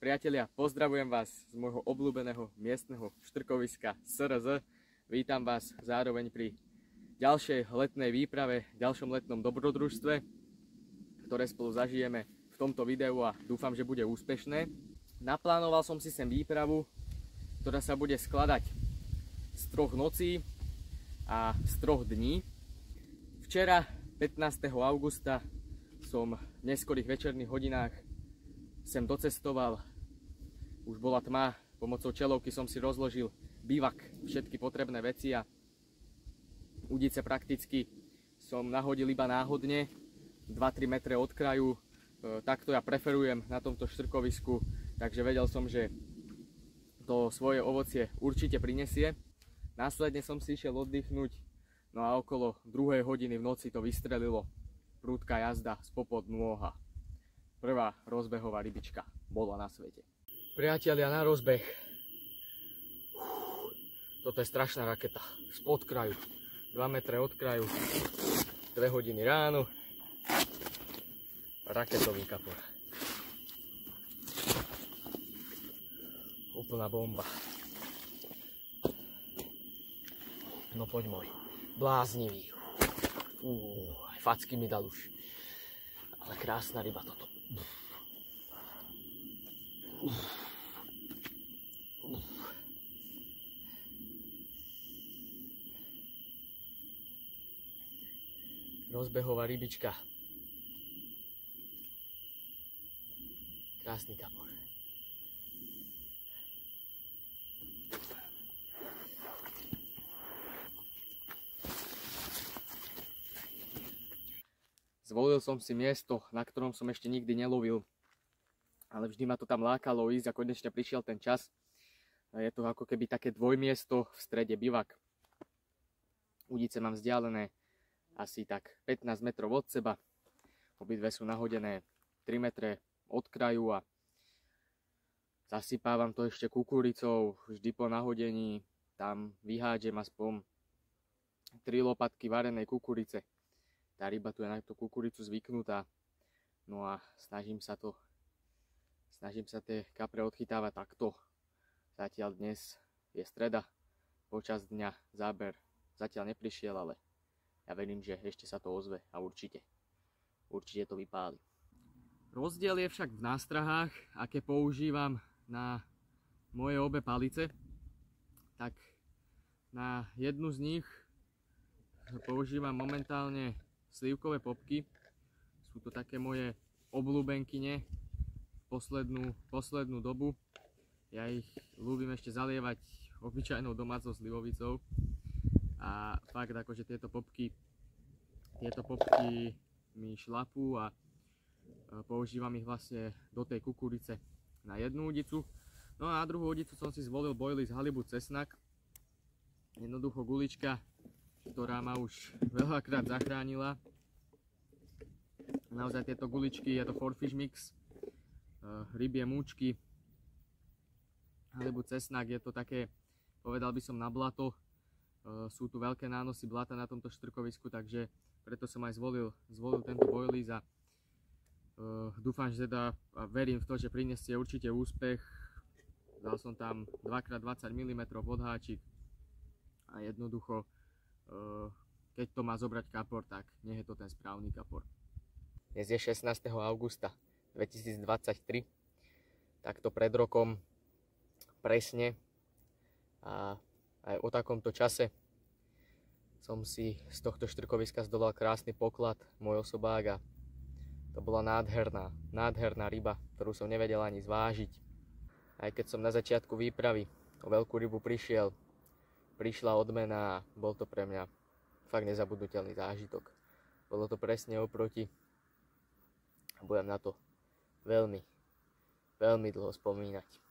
Priatelia, pozdravujem vás z môjho obľúbeného miestneho štrkoviska SRZ. Vítam vás zároveň pri ďalšej letnej výprave, ďalšom letnom dobrodružstve, ktoré spolu zažijeme v tomto videu a dúfam, že bude úspešné. Naplánoval som si sem výpravu, ktorá sa bude skladať z 3 nocí a z 3 dní. Včera, 15. augusta, som v neskorých večerných hodinách sem docestoval. Už bola tma, pomocou čelovky som si rozložil bivak, všetky potrebné veci a udice prakticky som nahodil iba náhodne, 2-3 metre od kraju. Takto ja preferujem na tomto štrkovisku, takže vedel som, že to svoje ovocie určite prinesie. Následne som si išiel oddychnúť, no a okolo 2 hodiny v noci to vystrelilo. Prudká jazda spopod nôha. Prvá rozbehová rybička bola na svete. Priatelia, na rozbeh. Toto je strašná raketa. Spod kraju. 2 metre od kraju. 2 hodiny ráno. Raketový kapor. Úplná bomba. No poď môj. Bláznivý. Aj facky mi dal už. Ale krásna ryba toto. Rozbehová rybička. Krásny kapor. Zvolil som si miesto, na ktorom som ešte nikdy nelovil, ale vždy ma to tam lákalo ísť a konečne prišiel ten čas. Je to ako keby také dvojmiesto, v strede bivak. Udice mám vzdialené asi tak 15 metrov od seba. Obidve sú nahodené 3 metre od kraju a zasypávam to ešte kukuricou. Vždy po nahodení tam vyhádžem aspoň 3 lopatky varenej kukurice. Tá ryba tu je na tú kukuricu zvyknutá. No a snažím sa tie kapre odchytávať takto. Zatiaľ dnes je streda, počas dňa záber zatiaľ neprišiel, ale ja verím, že ešte sa to ozve a určite to vypáli. Rozdiel je však v nástrahách, aké používam na moje obe palice. Tak na jednu z nich používam momentálne slivkové popky. Sú to také moje obľúbenkyne poslednú dobu. Ja ich ľúbim ešte zalievať obyčajnou domácou slivovicou. A fakt akože tieto popky mi šlapú a používam ich vlastne do tej kukurice na jednu udicu. No a na druhú udicu som si zvolil boilies halibut cesnak. Jednoducho gulička, ktorá ma už veľakrát zachránila. Naozaj tieto guličky, je to 4-fish mix, rybie múčky, halibut cesnak, je to také, povedal by som, na blato. Sú tu veľké nánosy blata na tomto štrkovisku, takže preto som aj zvolil tento boilies a dúfam, že teda verím v to, že prinesie určite úspech. Dal som tam 2x20 mm odháčik a jednoducho keď to má zobrať kapor, tak nie je to ten správny kapor. Dnes je 16. augusta 2023, takto pred rokom presne a aj o takomto čase som si z tohto štrkoviska zdolal krásny poklad, môj osobák, a to bola nádherná ryba, ktorú som nevedel ani zvážiť. Aj keď som na začiatku výpravy o veľkú rybu prišla odmena a bol to pre mňa fakt nezabudnutelný zážitok. Bolo to presne oproti a budem na to veľmi, veľmi dlho spomínať.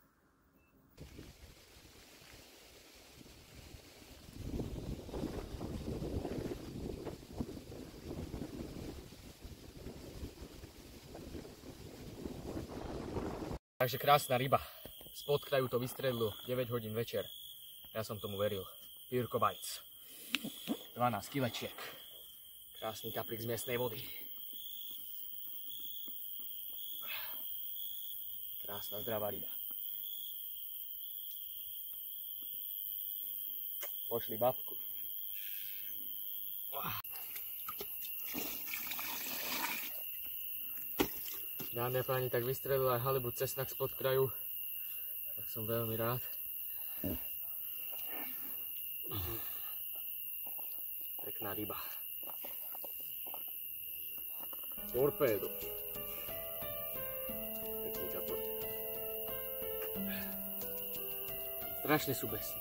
Takže krásna ryba. Spod kraju to vystrelilo 9 hodín večer. Ja som tomu veril. Pirko Bites. 12 kilečiek. Krásny kaprik z miestnej vody. Krásna zdravá ryba. Pošli babku. Dámy a páni, tak vystrelil aj halibut cesnak spod kraju. Tak som veľmi rád. Pekná ryba. Torpédo. Pekný kapor. Strašne sú besní.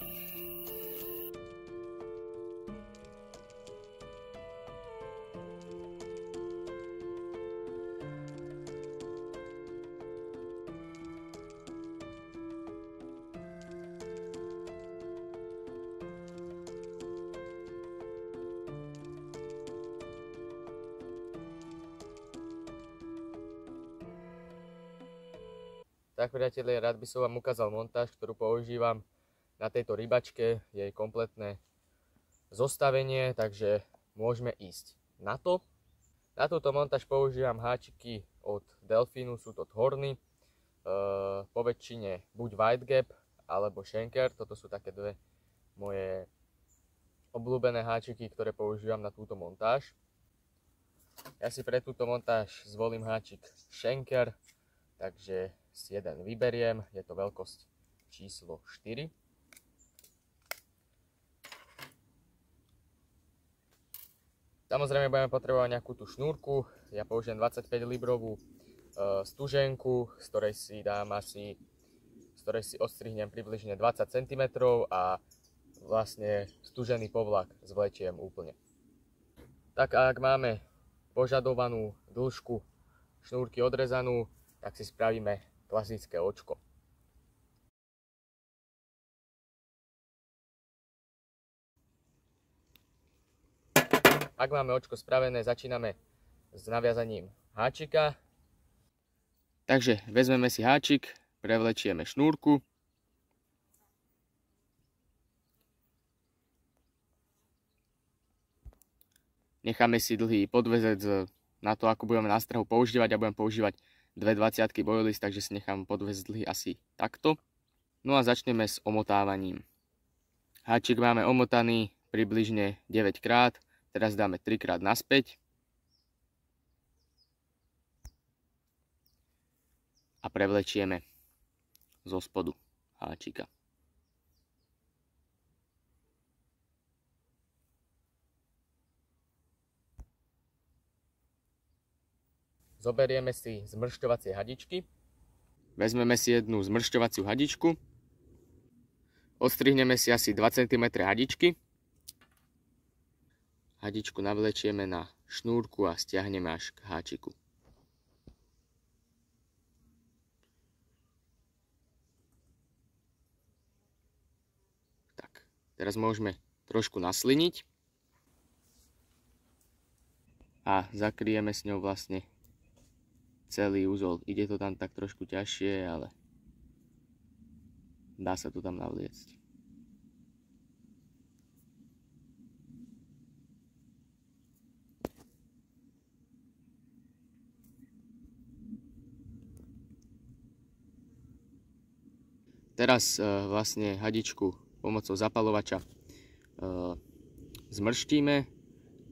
Tak priatelia, rád by som vám ukázal montáž, ktorú používam na tejto rybačke, jej kompletné zostavenie, takže môžeme ísť na to. Na túto montáž používam háčiky od Delfínu, sú to Thorny, po väčšine buď White Gap alebo Schenker, toto sú také dve moje obľúbené háčiky, ktoré používam na túto montáž. Ja si pre túto montáž zvolím háčik Schenker, takže si jeden vyberiem, je to veľkosť číslo 4. Samozrejme budeme potrebovať nejakú tú šnúrku, ja použijem 25 librovú stuženku, z ktorej si odstrihnem približne 20 cm a vlastne stužený povlak zvlečiem úplne. Tak ak máme požadovanú dĺžku šnúrky odrezanú, tak si spravíme klasické očko. Ak máme očko spravené, začíname s naviazaním háčika. Takže vezmeme si háčik, prevlečieme šnúrku. Necháme si dlhý podväzec na to, ako budeme nástrahu používať. Ja budem používať 2 20-ky boilist, takže si nechám podväzec dlhý asi takto. No a začneme s omotávaním. Háčik máme omotaný približne 9 krát, teraz dáme 3 krát naspäť. A prevlečieme zo spodu háčika. Zoberieme si zmršťovacie hadičky. Vezmeme si jednu zmršťovaciu hadičku. Odstrihneme si asi 2 cm hadičky. Hadičku navlečieme na šnúrku a stiahneme až k háčiku. Tak, teraz môžeme trošku nasliniť. A zakryjeme s ňou vlastne celý úzol. Ide to tam tak trošku ťažšie, ale dá sa to tam navliecť. Teraz vlastne hadičku pomocou zapalovača zmrštíme,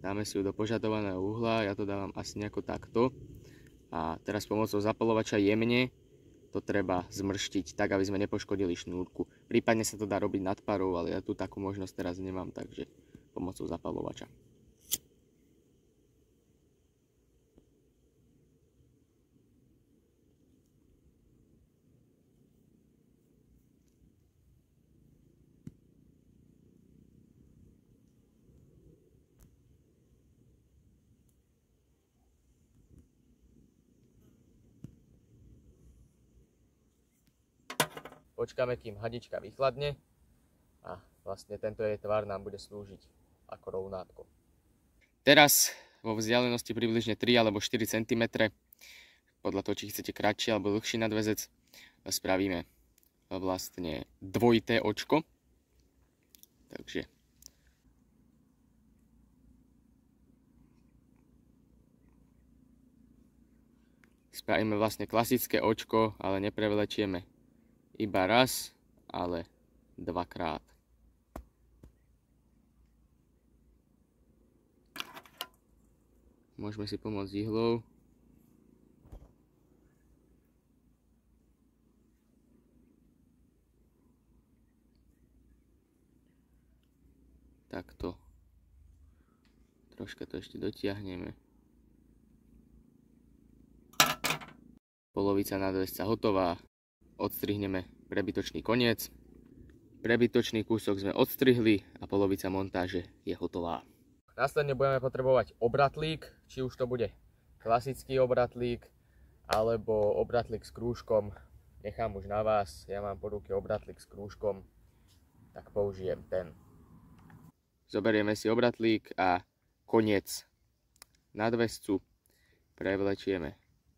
dáme si ju do požadovaného uhla, ja to dávam asi nejako takto. A teraz pomocou zapalovača jemne to treba zmrštiť tak, aby sme nepoškodili šnúrku. Prípadne sa to dá robiť nad parou, ale ja tu takú možnosť teraz nemám, takže pomocou zapalovača. Počkáme, kým hadička vychladne a vlastne tento jej tvar nám bude slúžiť ako rovnátko. Teraz vo vzdialenosti približne 3 alebo 4 cm, podľa toho, či chcete kratší alebo dlhší nadväzec, spravíme vlastne dvojité očko. Takže Spravíme vlastne klasické očko, ale neprevlečieme iba raz, ale dvakrát. Môžeme si pomôcť ihlou. Takto. Troška to ešte dotiahneme. Polovica nadväzca hotová. Odstrihneme prebytočný koniec. Prebytočný kúsok sme odstrihli a polovica montáže je hotová. Následne budeme potrebovať obratlík, či už to bude klasický obratlík alebo obratlík s krúžkom. Nechám už na vás, ja mám po ruke obratlík s krúžkom, tak použijem ten. Zoberieme si obratlík a koniec nadväzcu prevlečieme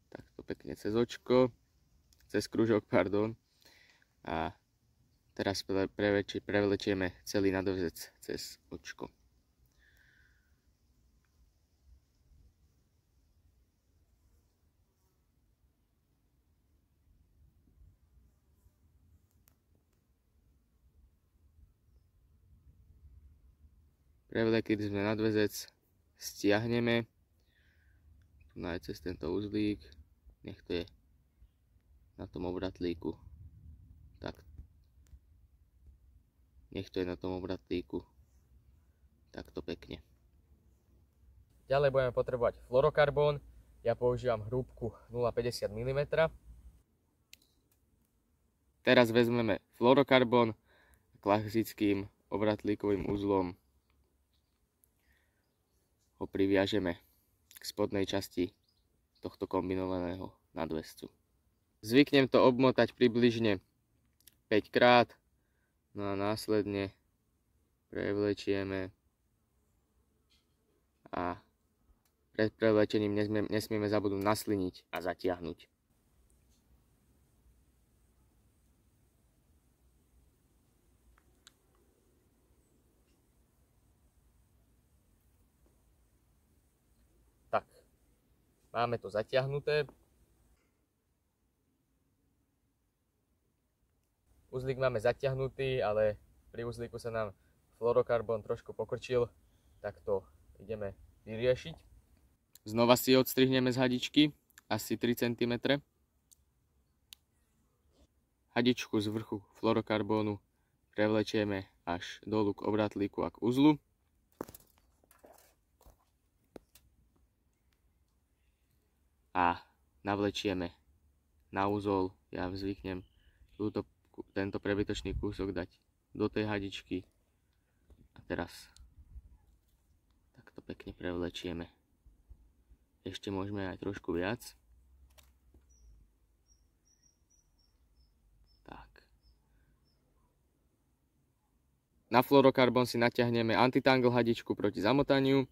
takto pekne cez očko, cez krúžok, pardon. A teraz prevlečieme celý nadväzec cez očko. Prevlekli sme nadväzec, stiahneme tu cez tento uzlík, nech to je na tom obratlíku, tak nech to je na tom obratlíku takto pekne. Ďalej budeme potrebovať fluorokarbón, ja používam hrúbku 0,50 mm. Teraz vezmeme fluorokarbón klasickým obratlíkovým uzlom ho priviažeme k spodnej časti tohto kombinovaného nadväzcu. Zvyknem to obmotať približne 5 krát, no a následne prevlečieme a pred prevlečením nesmieme zabudnúť nasliniť a zatiahnuť. Tak, máme to zatiahnuté. Uzlík máme zatiahnutý, ale pri uzlíku sa nám fluorokarbón trošku pokrčil, tak to ideme vyriešiť. Znova si odstrihneme z hadičky asi 3 cm. Hadičku z vrchu fluorokarbónu prevlečieme až dolu k obratlíku a k uzlu. A navlečieme na úzol. Ja zvyknem tento prebytočný kúsok dať do tej hadičky. A teraz takto pekne prevlečieme. Ešte môžeme aj trošku viac. Tak. Na fluorokarbón si natiahneme antitangle hadičku proti zamotaniu.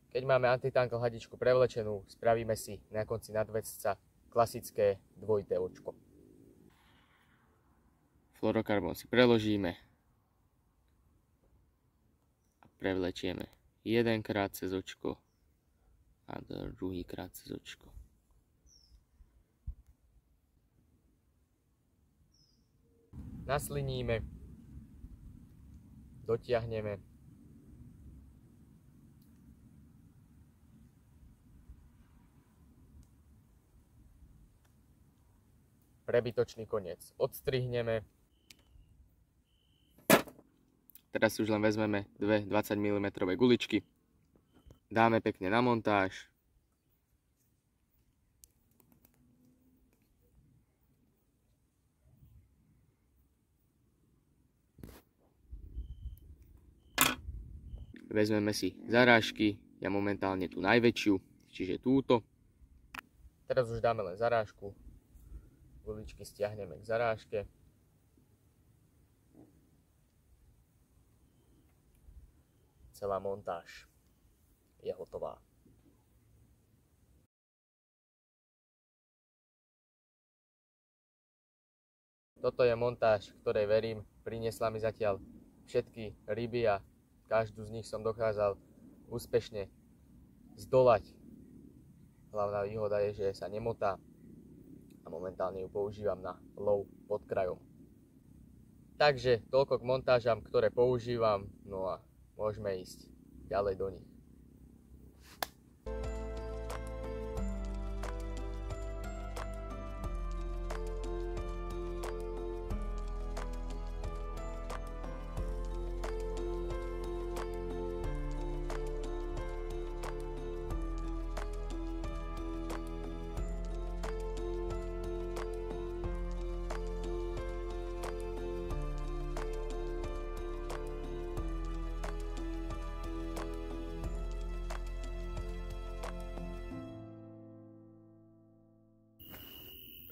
Keď máme antitangle hadičku prevlečenú, spravíme si na konci nadväzca klasické dvojité očko. Fluorokarbón si preložíme a prevlečieme jedenkrát cez očko a druhýkrát cez očko. Nasliníme, dotiahneme. Prebytočný koniec odstrihneme. Teraz už len vezmeme dve 20 mm guličky. Dáme pekne na montáž. Vezmeme si zarážky, ja momentálne tú najväčšiu, čiže túto. Teraz už dáme len zarážku. Guličky stiahneme k zarážke. Celá montáž je hotová. Toto je montáž, ktorej verím, priniesla mi zatiaľ všetky ryby a každú z nich som dokázal úspešne zdolať. Hlavná výhoda je, že sa nemotá a momentálne ju používam na lov pod krajom. Takže toľko k montážam, ktoré používam, no a môžeme ísť ďalej do nich.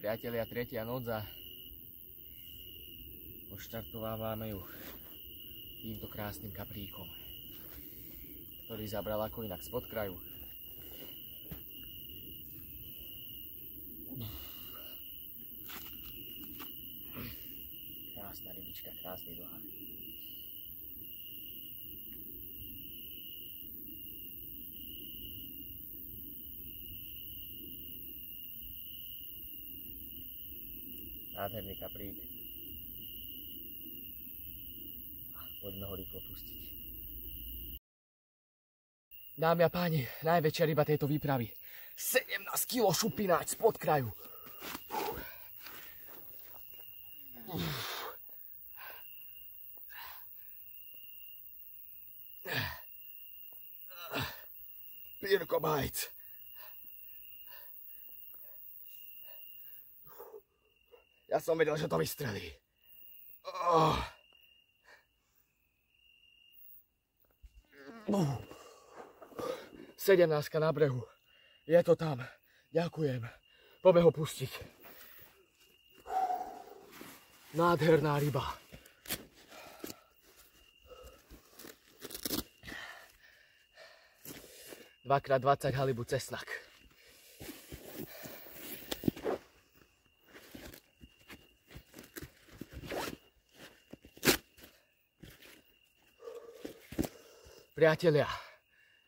Priatelia, tretia noc a odštartovávame ju týmto krásnym kapríkom, ktorý zabral ako inak spod kraju. Krásna rybička, krásny dohár. Nádherný kaprík. Poďme ho rýchlo pustiť. Dámy a páni, najväčšia ryba tejto výpravy. 17 kg šupináč spod kraju. Pirko bajc. Ja som vedel, že to vystrelí. 17 na brehu. Je to tam. Ďakujem. Poďme ho pustiť. Nádherná ryba. Dvakrát 20 halibu cesnak. Priatelia,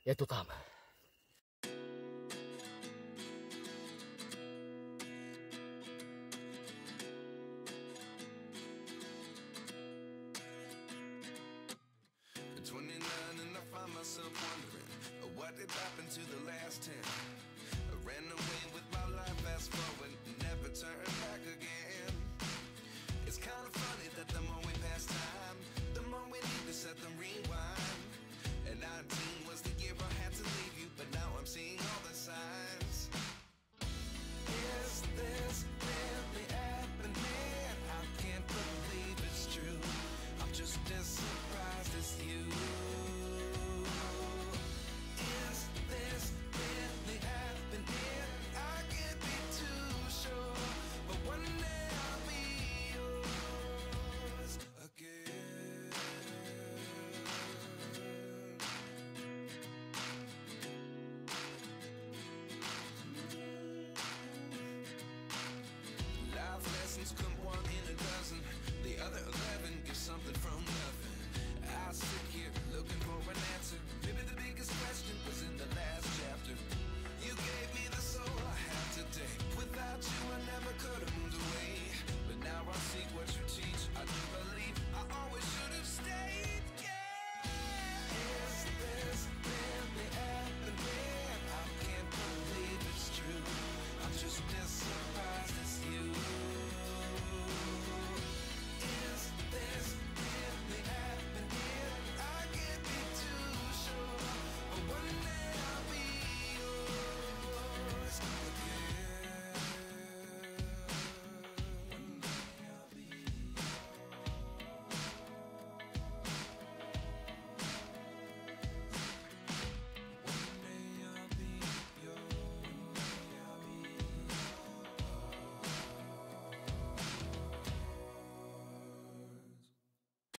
je to tam. Could